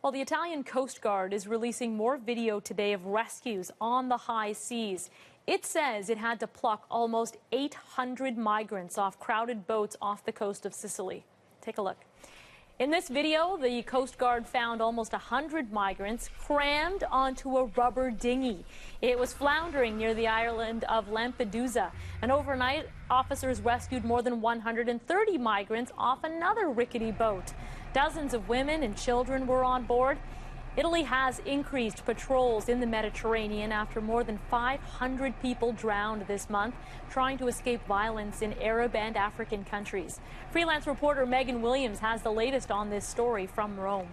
Well, the Italian Coast Guard is releasing more video today of rescues on the high seas. It says it had to pluck almost 800 migrants off crowded boats off the coast of Sicily. Take a look. In this video, the Coast Guard found almost 100 migrants crammed onto a rubber dinghy. It was floundering near the island of Lampedusa. And overnight, officers rescued more than 130 migrants off another rickety boat. Dozens of women and children were on board. Italy has increased patrols in the Mediterranean after more than 500 people drowned this month trying to escape violence in Arab and African countries. Freelance reporter Megan Williams has the latest on this story from Rome.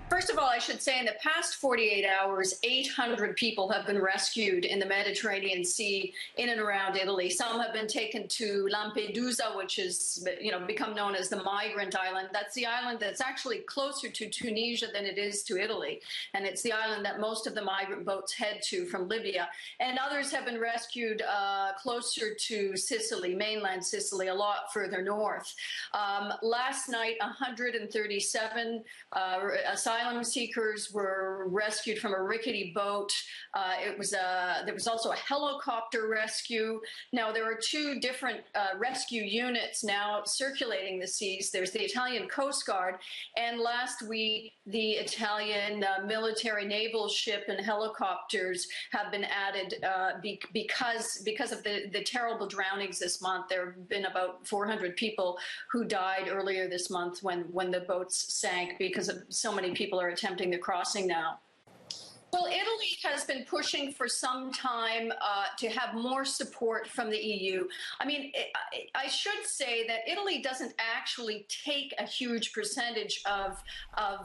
First of all, I should say in the past 48 hours, 800 people have been rescued in the Mediterranean Sea in and around Italy. Some have been taken to Lampedusa, which is, become known as the migrant island. That's the island that's actually closer to Tunisia than it is to Italy. And it's the island that most of the migrant boats head to from Libya. And others have been rescued closer to Sicily, mainland Sicily, a lot further north. Last night, 137 asylum seekers were rescued from a rickety boat. There was also a helicopter rescue. Now, there are two different rescue units now circulating the seas. There's the Italian Coast Guard, and last week, the Italian military naval ship and helicopters have been added because of the terrible drownings this month. There have been about 400 people who died earlier this month when the boats sank because of so many people are attempting the crossing now. Well, Italy has been pushing for some time to have more support from the EU. I mean, I should say that Italy doesn't actually take a huge percentage of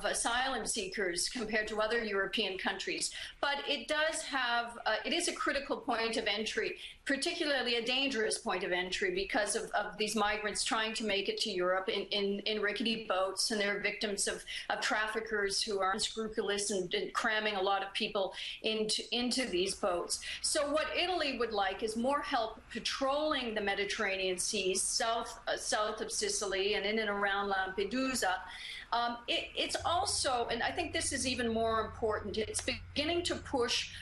asylum seekers compared to other European countries, but it does have, it is a critical point of entry, particularly a dangerous point of entry because of these migrants trying to make it to Europe in rickety boats, and they're victims of traffickers who are unscrupulous and cramming a lot of people into these boats. So what Italy would like is more help patrolling the Mediterranean seas south of Sicily and in and around Lampedusa. It's also, and I think this is even more important, it's beginning to push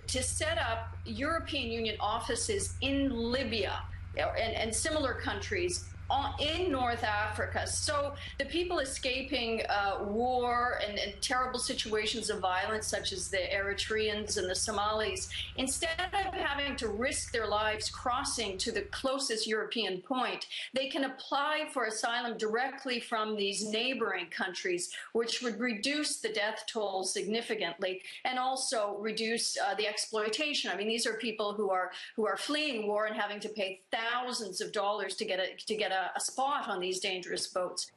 to set up European Union offices in Libya and similar countries in North Africa. So the people escaping war and terrible situations of violence, such as the Eritreans and the Somalis, instead of having to risk their lives crossing to the closest European point, they can apply for asylum directly from these neighboring countries, which would reduce the death toll significantly and also reduce the exploitation. I mean, these are people who are fleeing war and having to pay thousands of dollars to get a spot on these dangerous boats.